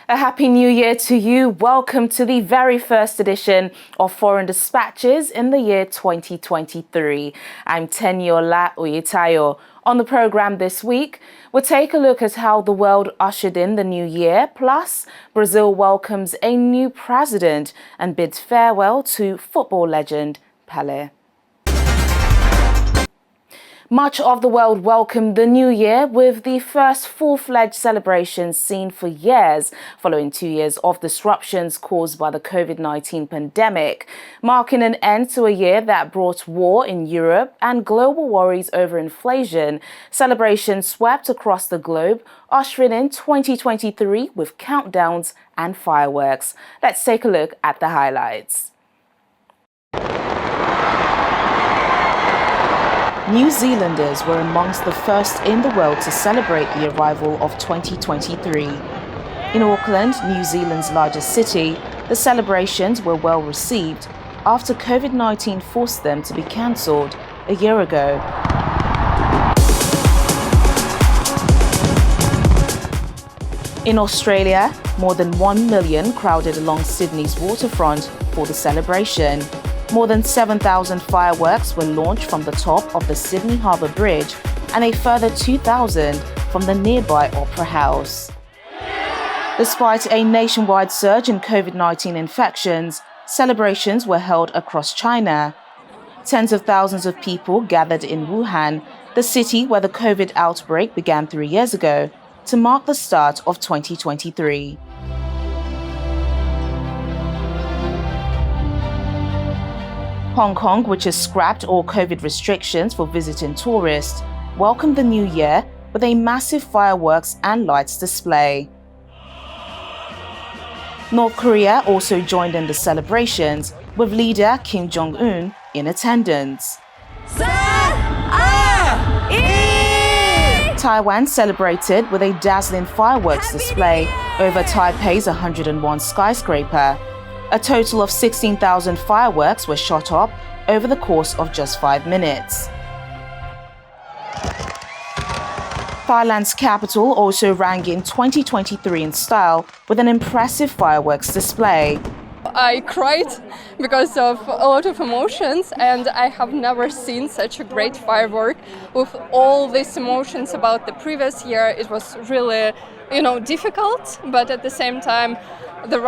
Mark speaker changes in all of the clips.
Speaker 1: A happy new year to you. Welcome to the very first edition of Foreign Dispatches in the year 2023. I'm Teniola Oyetayo. On the programme this week, we'll take a look at how the world ushered in the new year, plus Brazil welcomes a new president and bids farewell to football legend Pele. Much of the world welcomed the new year with the first full-fledged celebrations seen for years, following 2 years of disruptions caused by the COVID-19 pandemic, marking an end to a year that brought war in Europe and global worries over inflation. Celebrations swept across the globe, ushering in 2023 with countdowns and fireworks. Let's take a look at the highlights. New Zealanders were amongst the first in the world to celebrate the arrival of 2023. In Auckland, New Zealand's largest city, the celebrations were well received after COVID-19 forced them to be cancelled a year ago. In Australia, more than 1 million crowded along Sydney's waterfront for the celebration. More than 7,000 fireworks were launched from the top of the Sydney Harbour Bridge and a further 2,000 from the nearby Opera House. Despite a nationwide surge in COVID-19 infections, celebrations were held across China. Tens of thousands of people gathered in Wuhan, the city where the COVID outbreak began 3 years ago, to mark the start of 2023. Hong Kong, which has scrapped all COVID restrictions for visiting tourists, welcomed the new year with a massive fireworks and lights display. North Korea also joined in the celebrations, with leader Kim Jong-un in attendance. Taiwan celebrated with a dazzling fireworks display over Taipei's 101 skyscraper. A total of 16,000 fireworks were shot up over the course of just 5 minutes. Thailand's capital also rang in 2023 in style with an impressive fireworks display.
Speaker 2: I cried because of a lot of emotions, and I have never seen such a great firework with all these emotions about the previous year. It was really, difficult, but at the same time, there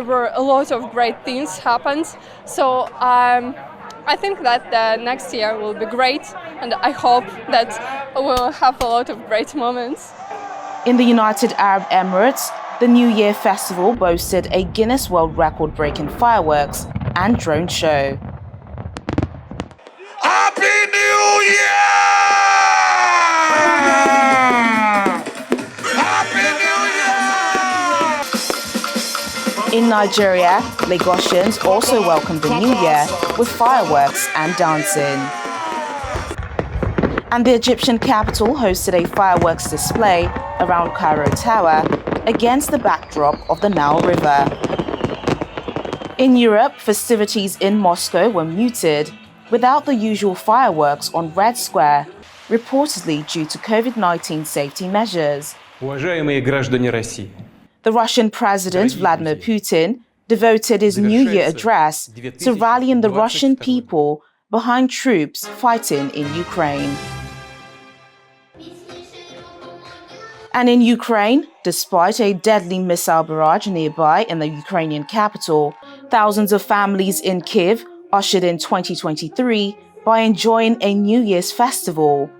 Speaker 2: were a lot of great things happened. So I think that the next year will be great, and I hope that we'll have a lot of great moments.
Speaker 1: In the United Arab Emirates, the New Year Festival boasted a Guinness World Record-breaking fireworks and drone show.
Speaker 3: Happy New Year! Happy New Year!
Speaker 1: In Nigeria, Lagosians also welcomed the New Year with fireworks and dancing. And the Egyptian capital hosted a fireworks display around Cairo Tower against the backdrop of the Nile River. In Europe, festivities in Moscow were muted, without the usual fireworks on Red Square, reportedly due to COVID-19 safety measures.
Speaker 4: Уважаемые граждане России.
Speaker 1: The Russian President Vladimir Putin devoted his New Year address to rallying the Russian people behind troops fighting in Ukraine. And in Ukraine, despite a deadly missile barrage nearby in the Ukrainian capital, thousands of families in Kyiv ushered in 2023 by enjoying a New Year's festival.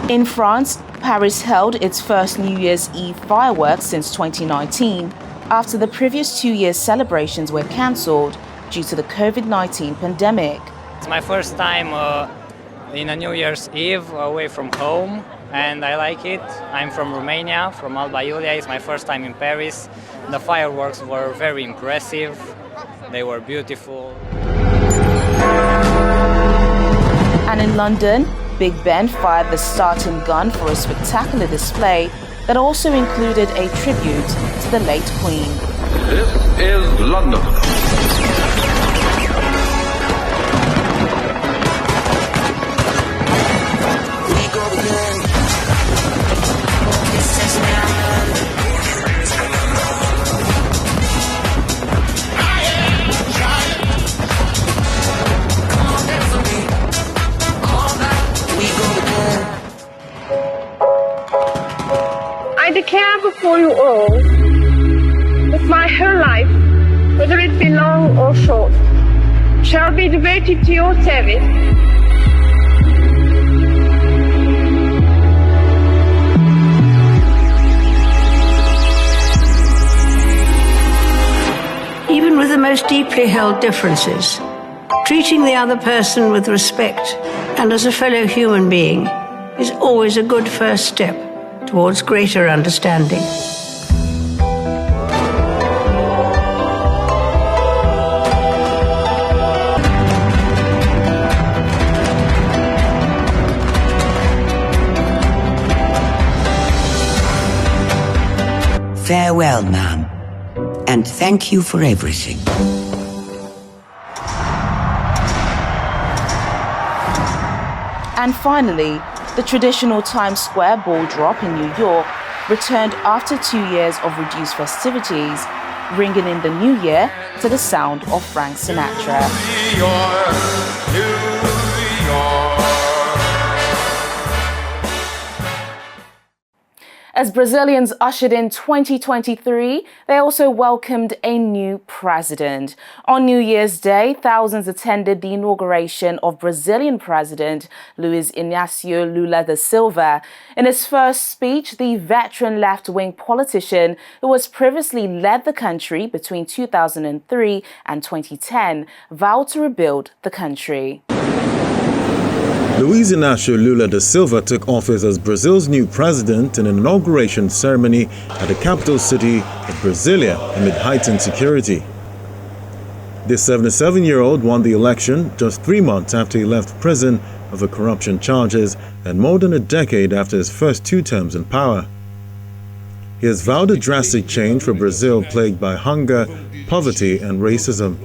Speaker 1: In France, Paris held its first New Year's Eve fireworks since 2019, after the previous 2 years' celebrations were cancelled due to the COVID-19 pandemic.
Speaker 5: It's my first time in a New Year's Eve away from home, and I like it. I'm from Romania, from Alba Iulia. It's my first time in Paris. The fireworks were very impressive. They were beautiful.
Speaker 1: And in London, Big Ben fired the starting gun for a spectacular display that also included a tribute to the late Queen.
Speaker 3: This is London. We go again.
Speaker 6: declare before you all that my whole life, whether it be long or short, shall be devoted to your service.
Speaker 7: Even with the most deeply held differences, treating the other person with respect and as a fellow human being is always a good first step towards greater understanding.
Speaker 8: Farewell, ma'am, and thank you for everything.
Speaker 1: And finally, the traditional Times Square ball drop in New York returned after 2 years of reduced festivities, ringing in the new year to the sound of Frank Sinatra. As Brazilians ushered in 2023, they also welcomed a new president. On New Year's Day, thousands attended the inauguration of Brazilian President Luiz Inácio Lula da Silva. In his first speech, the veteran left-wing politician, who has previously led the country between 2003 and 2010, vowed to rebuild the country.
Speaker 9: Luiz Inácio Lula da Silva took office as Brazil's new president in an inauguration ceremony at the capital city of Brasilia amid heightened security. This 77-year-old won the election just 3 months after he left prison over corruption charges and more than a decade after his first 2 terms in power. He has vowed a drastic change for Brazil plagued by hunger, poverty and racism.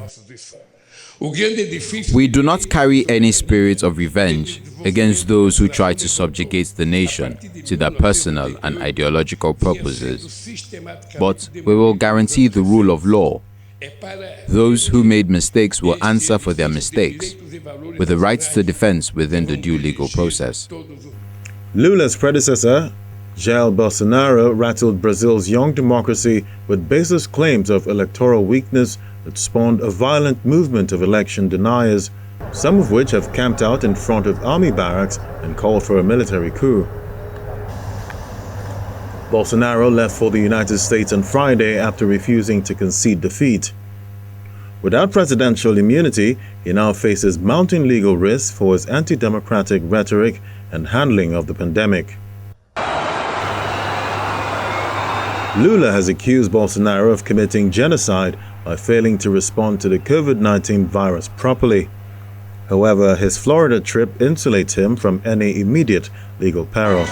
Speaker 10: We do not carry any spirit of revenge against those who try to subjugate the nation to their personal and ideological purposes, but we will guarantee the rule of law. Those who made mistakes will answer for their mistakes, with the rights to defense within the due legal process.
Speaker 9: Lula's predecessor, Jair Bolsonaro, rattled Brazil's young democracy with baseless claims of electoral weakness that spawned a violent movement of election deniers, some of which have camped out in front of army barracks and called for a military coup. Bolsonaro left for the United States on Friday after refusing to concede defeat. Without presidential immunity, he now faces mounting legal risks for his anti-democratic rhetoric and handling of the pandemic. Lula has accused Bolsonaro of committing genocide by failing to respond to the COVID-19 virus properly. However, his Florida trip insulates him from any immediate legal peril.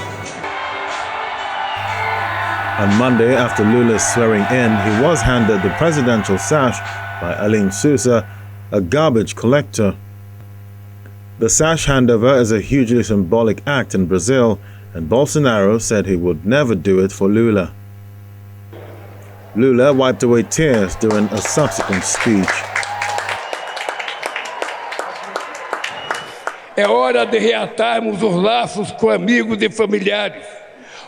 Speaker 9: On Monday, after Lula's swearing in, he was handed the presidential sash by Aline Sousa, a garbage collector. The sash handover is a hugely symbolic act in Brazil, and Bolsonaro said he would never do it for Lula. Lula wiped away tears during a subsequent speech.
Speaker 11: É hora de reatarmos os laços com amigos e familiares,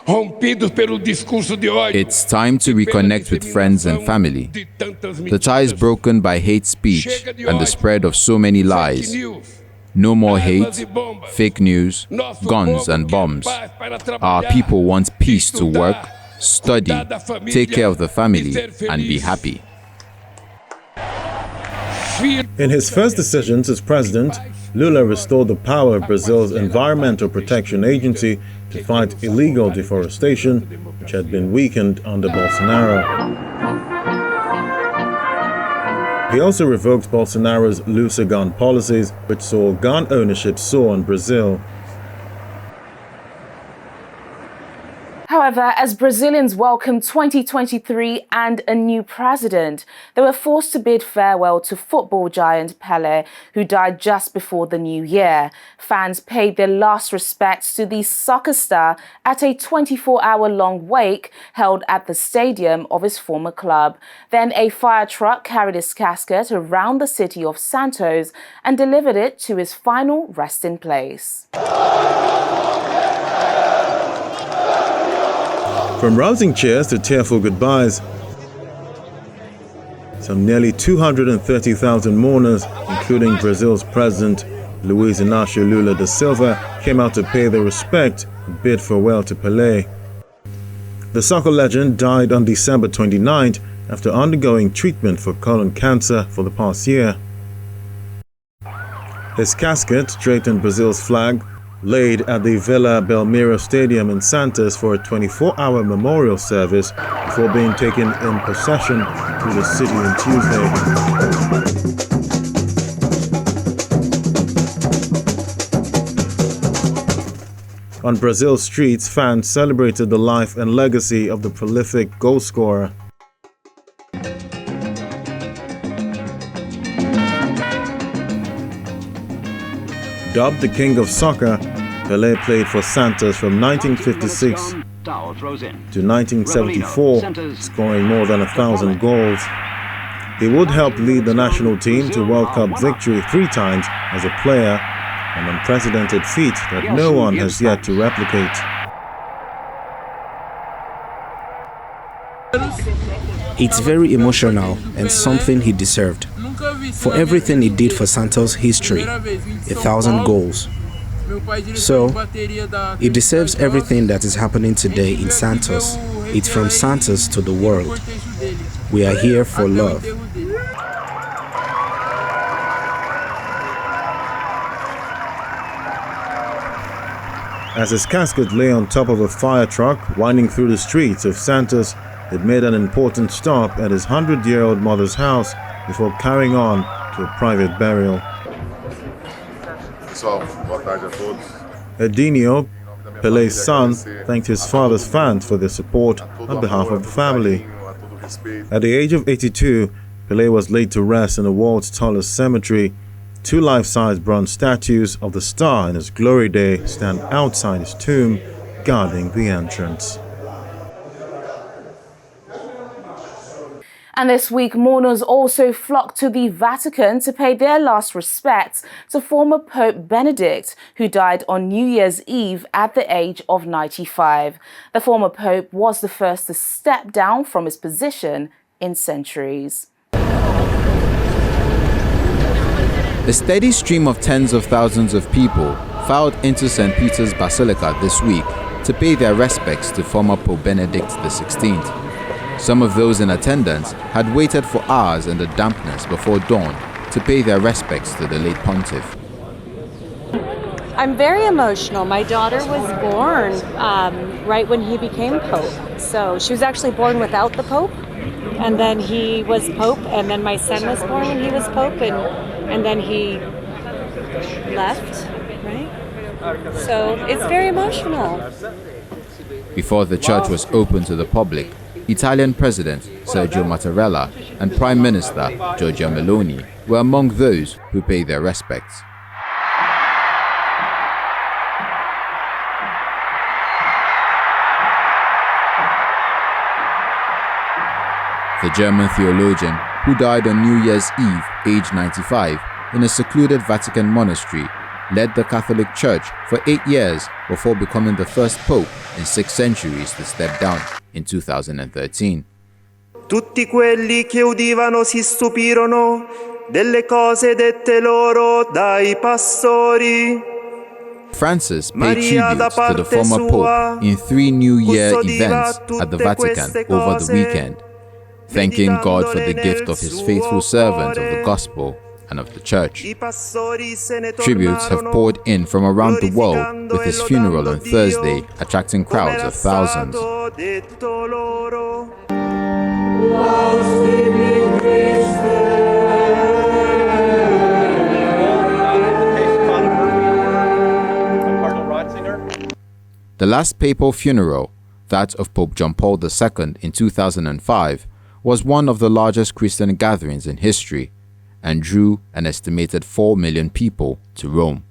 Speaker 11: rompidos pelo discurso de ódio.
Speaker 10: It's time to reconnect with friends and family. The ties broken by hate speech and the spread of so many lies. No more hate, fake news, guns and bombs. Our people want peace to work, study, take care of the family, and be happy.
Speaker 9: In his first decisions as president, Lula restored the power of Brazil's Environmental Protection Agency to fight illegal deforestation, which had been weakened under Bolsonaro. He also revoked Bolsonaro's looser gun policies, which saw gun ownership soar in Brazil.
Speaker 1: However, as Brazilians welcomed 2023 and a new president, they were forced to bid farewell to football giant Pele, who died just before the new year. Fans paid their last respects to the soccer star at a 24-hour-long wake held at the stadium of his former club. Then a fire truck carried his casket around the city of Santos and delivered it to his final resting place.
Speaker 9: From rousing cheers to tearful goodbyes, some nearly 230,000 mourners, including Brazil's President Luiz Inácio Lula da Silva, came out to pay their respect and bid farewell to Pele. The soccer legend died on December 29th after undergoing treatment for colon cancer for the past year. His casket, draped in Brazil's flag, laid at the Vila Belmiro Stadium in Santos for a 24-hour memorial service before being taken in procession through the city on Tuesday. On Brazil's streets, fans celebrated the life and legacy of the prolific goal scorer. Dubbed the King of Soccer, Pele played for Santos from 1956 to 1974, scoring more than 1,000 goals. He would help lead the national team to World Cup victory 3 times as a player, an unprecedented feat that no one has yet to replicate.
Speaker 12: It's very emotional and something he deserved. For everything he did for Santos' history, 1,000 goals. So, he deserves everything that is happening today in Santos. It's from Santos to the world. We are here for love.
Speaker 9: As his casket lay on top of a fire truck winding through the streets of Santos, it made an important stop at his 100-year-old mother's house before carrying on to a private burial. Edinho, Pele's son, thanked his father's fans for their support on behalf of the family. At the age of 82, Pele was laid to rest in the world's tallest cemetery. 2 life-size bronze statues of the star in his glory day stand outside his tomb, guarding the entrance.
Speaker 1: And this week, mourners also flocked to the Vatican to pay their last respects to former Pope Benedict, who died on New Year's Eve at the age of 95. The former Pope was the first to step down from his position in centuries.
Speaker 10: A steady stream of tens of thousands of people filed into St. Peter's Basilica this week to pay their respects to former Pope Benedict XVI. Some of those in attendance had waited for hours in the dampness before dawn to pay their respects to the late pontiff.
Speaker 13: I'm very emotional. My daughter was born right when he became Pope. So she was actually born without the Pope, and then he was Pope, and then my son was born when he was Pope, and then he left, right? So it's very emotional.
Speaker 10: Before the church was open to the public, Italian President Sergio Mattarella and Prime Minister Giorgia Meloni were among those who paid their respects. The German theologian, who died on New Year's Eve, aged 95, in a secluded Vatican monastery, led the Catholic Church for 8 years before becoming the first pope in 6 centuries to step down in 2013.
Speaker 14: Tutti quelli che udivano si stupirono delle cose dette loro dai pastori.
Speaker 10: Francis paid tribute to the former pope in 3 New Year events at the Vatican over the weekend, thanking God for the gift of his faithful servant of the gospel and of the church. Tributes have poured in from around the world, with his funeral on Thursday attracting crowds of thousands. The last papal funeral, that of Pope John Paul II in 2005, was one of the largest Christian gatherings in history and drew an estimated 4 million people to Rome.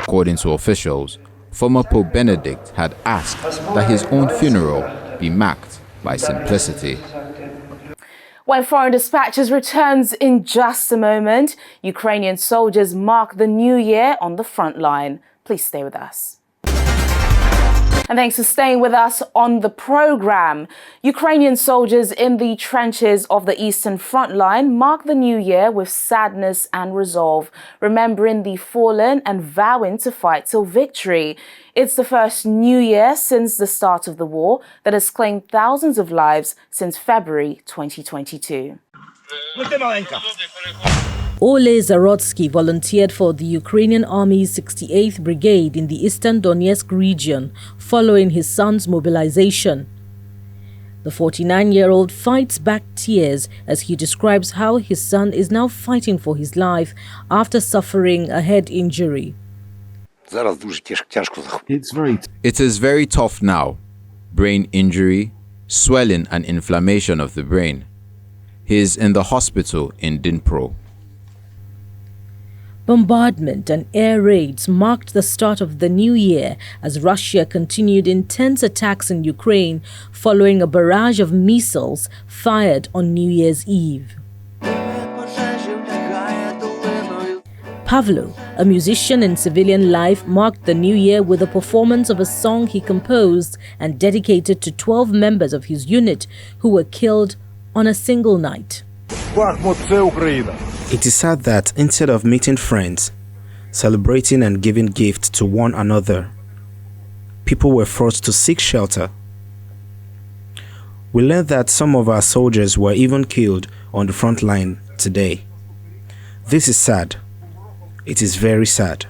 Speaker 10: According to officials, former Pope Benedict had asked that his own funeral be marked by simplicity.
Speaker 1: When Foreign Dispatches returns in just a moment, Ukrainian soldiers mark the new year on the front line. Please stay with us. And thanks for staying with us on the program. Ukrainian soldiers in the trenches of the Eastern Front Line mark the new year with sadness and resolve, remembering the fallen and vowing to fight till victory. It's the first new year since the start of the war that has claimed thousands of lives since February 2022.
Speaker 15: Ole Zarotsky volunteered for the Ukrainian Army's 68th Brigade in the eastern Donetsk region following his son's mobilization. The 49-year-old fights back tears as he describes how his son is now fighting for his life after suffering a head injury.
Speaker 10: It is very tough now. Brain injury, swelling and inflammation of the brain. He is in the hospital in Dnipro.
Speaker 15: Bombardment and air raids marked the start of the new year as Russia continued intense attacks in Ukraine following a barrage of missiles fired on New Year's Eve. Pavlo, a musician in civilian life, marked the new year with a performance of a song he composed and dedicated to 12 members of his unit who were killed on a single night.
Speaker 12: It is sad that instead of meeting friends, celebrating and giving gifts to one another, people were forced to seek shelter. We learned that some of our soldiers were even killed on the front line today. This is sad. It is very sad.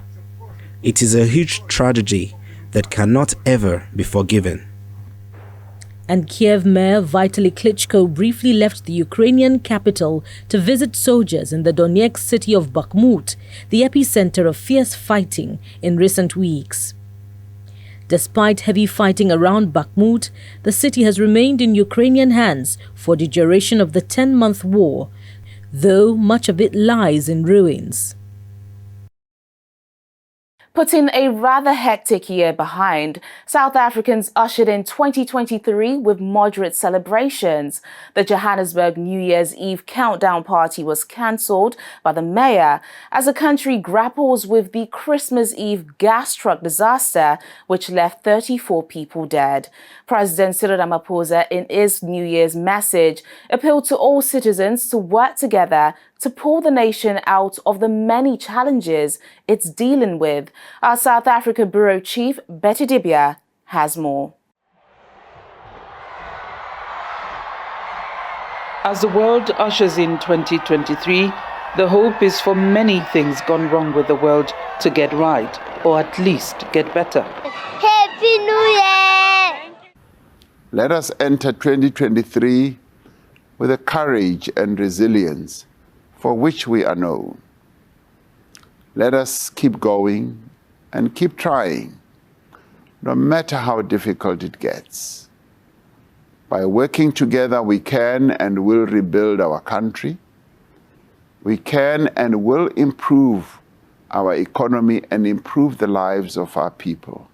Speaker 12: It is a huge tragedy that cannot ever be forgiven.
Speaker 15: And Kiev Mayor Vitaly Klitschko briefly left the Ukrainian capital to visit soldiers in the Donetsk city of Bakhmut, the epicenter of fierce fighting in recent weeks. Despite heavy fighting around Bakhmut, the city has remained in Ukrainian hands for the duration of the 10-month war, though much of it lies in ruins.
Speaker 1: Putting a rather hectic year behind, South Africans ushered in 2023 with moderate celebrations. The Johannesburg New Year's Eve countdown party was cancelled by the mayor as the country grapples with the Christmas Eve gas truck disaster, which left 34 people dead. President Cyril Ramaphosa, in his New Year's message, appealed to all citizens to work together to pull the nation out of the many challenges it's dealing with. Our South Africa Bureau Chief, Betty Dibia, has more.
Speaker 16: As the world ushers in 2023, the hope is for many things gone wrong with the world to get right, or at least get better.
Speaker 17: Happy New Year!
Speaker 18: Let us enter 2023 with the courage and resilience for which we are known. Let us keep going and keep trying, no matter how difficult it gets. By working together, we can and will rebuild our country. We can and will improve our economy and improve the lives of our people.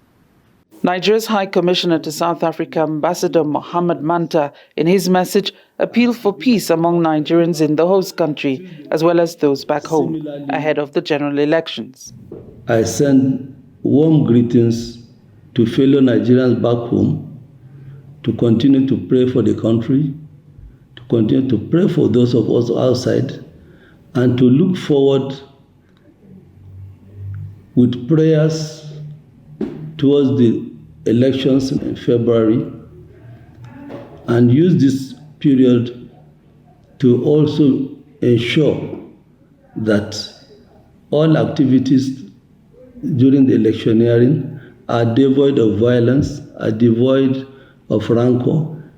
Speaker 16: Nigeria's High Commissioner to South Africa, Ambassador Mohammed Manta, in his message, appealed for peace among Nigerians in the host country, as well as those back home, ahead of the general elections.
Speaker 19: I send warm greetings to fellow Nigerians back home to continue to pray for the country, to continue to pray for those of us outside, and to look forward with prayers towards the elections in February, and use this period to also ensure that all activities during the electioneering are devoid of violence, are devoid of rancor.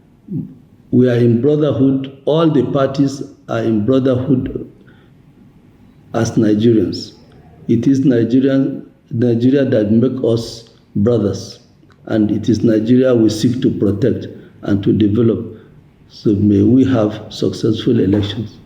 Speaker 19: We are in brotherhood. All the parties are in brotherhood as Nigerians. It is Nigeria that makes us brothers, and it is Nigeria we seek to protect and to develop. So may we have successful elections.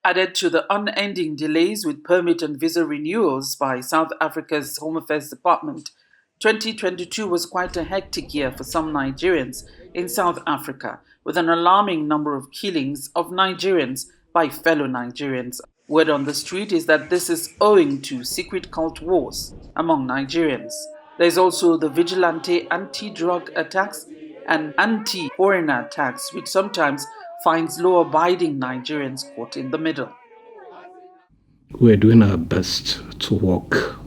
Speaker 16: Added to the unending delays with permit and visa renewals by South Africa's Home Affairs Department, 2022 was quite a hectic year for some Nigerians in South Africa, with an alarming number of killings of Nigerians by fellow Nigerians. Word on the street is that this is owing to secret cult wars among Nigerians. There's also the vigilante anti-drug attacks and anti-foreigner tax, which sometimes finds law-abiding Nigerians caught in the middle.
Speaker 19: We're doing our best to work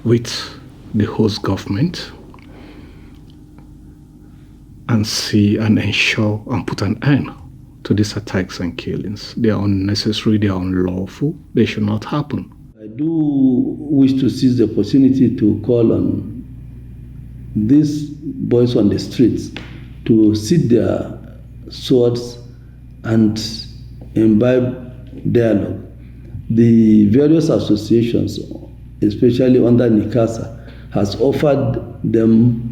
Speaker 19: with the host government and see and ensure and put an end to these attacks and killings. They are unnecessary, they are unlawful, they should not happen. I do wish to seize the opportunity to call on these boys on the streets to sit their swords and imbibe dialogue. The various associations, especially under NICASA, has offered them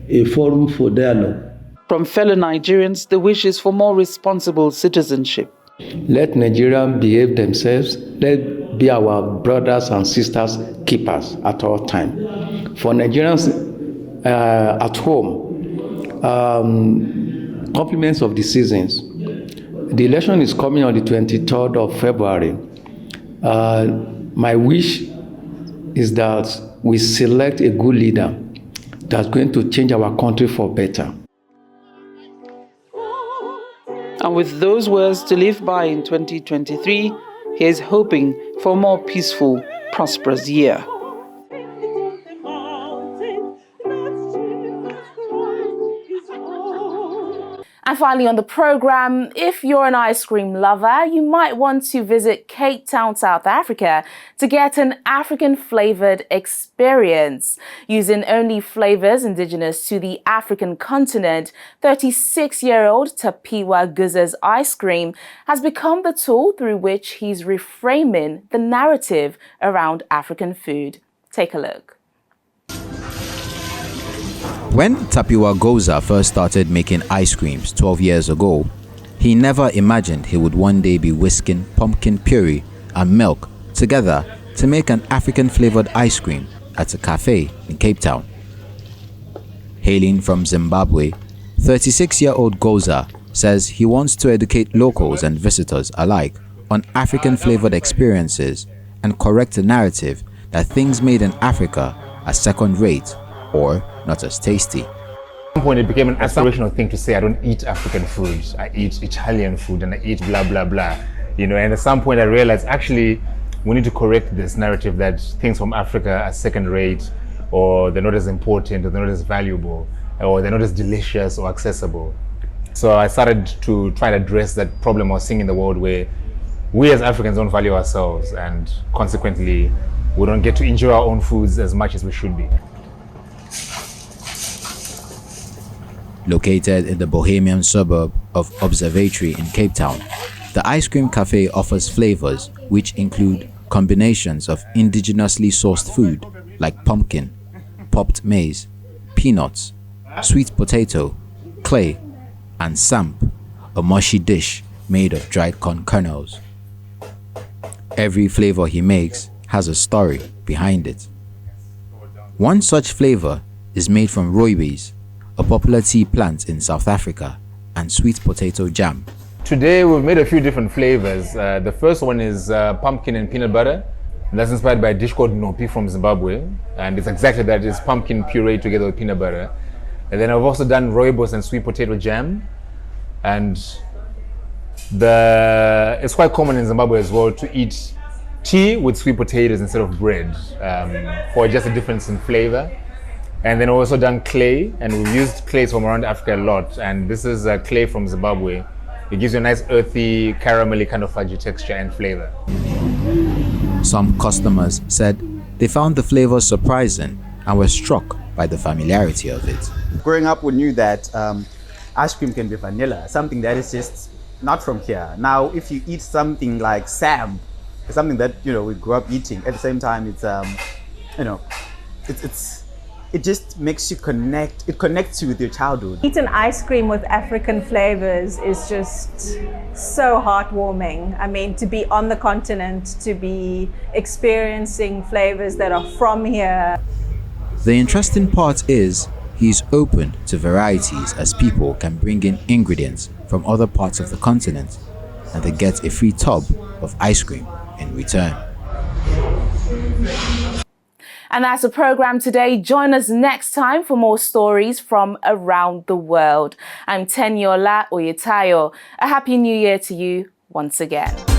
Speaker 19: a forum for dialogue.
Speaker 16: From fellow Nigerians, the wish is for more responsible citizenship.
Speaker 20: Let Nigerians behave themselves. Let be our brothers and sisters keepers at all times. For Nigerians at home, compliments of the seasons. The election is coming on the 23rd of February. My wish is that we select a good leader that's going to change our country for better.
Speaker 16: And with those words to live by in 2023, he is hoping for a more peaceful, prosperous year.
Speaker 1: And finally on the program, if you're an ice cream lover, you might want to visit Cape Town, South Africa to get an African-flavored experience. Using only flavors indigenous to the African continent, 36-year-old Tapiwa Guza's ice cream has become the tool through which he's reframing the narrative around African food. Take a look.
Speaker 10: When Tapiwa Goza first started making ice creams 12 years ago, he never imagined he would one day be whisking pumpkin puree and milk together to make an African-flavored ice cream at a cafe in Cape Town. Hailing from Zimbabwe, 36-year-old Goza says he wants to educate locals and visitors alike on African-flavored experiences and correct the narrative that things made in Africa are second-rate or not as tasty.
Speaker 21: At some point it became an aspirational thing to say I don't eat African food, I eat Italian food and I eat blah blah blah, you know, and at some point I realized actually we need to correct this narrative that things from Africa are second rate, or they're not as important, or they're not as valuable, or they're not as delicious or accessible. So I started to try to address that problem I was seeing in the world where we as Africans don't value ourselves and consequently we don't get to enjoy our own foods as much as we should be.
Speaker 10: Located in the bohemian suburb of Observatory in Cape Town, the ice cream cafe offers flavors which include combinations of indigenously sourced food like pumpkin, popped maize, peanuts, sweet potato, clay, and samp, a mushy dish made of dried corn kernels. Every flavor he makes has a story behind it. One such flavor is made from rooibos, a popular tea plant in South Africa, and sweet potato jam.
Speaker 21: Today we've made a few different flavors. The first one is pumpkin and peanut butter. And that's inspired by a dish called nopi from Zimbabwe. And it's exactly that, it's pumpkin puree together with peanut butter. And then I've also done rooibos and sweet potato jam. And it's quite common in Zimbabwe as well to eat tea with sweet potatoes instead of bread, for just a difference in flavor. And then I've also done clay, and we've used clays from around Africa a lot. And this is clay from Zimbabwe. It gives you a nice earthy, caramelly kind of fudgy texture and flavor.
Speaker 10: Some customers said they found the flavor surprising and were struck by the familiarity of it.
Speaker 22: Growing up, we knew that ice cream can be vanilla, something that is just not from here. Now, if you eat something like Sam, it's something that we grew up eating. At the same time, it's it just makes you connect. It connects you with your childhood.
Speaker 23: Eating ice cream with African flavors is just so heartwarming. I mean, to be on the continent, to be experiencing flavors that are from here.
Speaker 10: The interesting part is he's open to varieties, as people can bring in ingredients from other parts of the continent and they get a free tub of ice cream in return.
Speaker 1: And that's the program today. Join us next time for more stories from around the world. I'm Tenyola Oyetayo. A happy new year to you once again.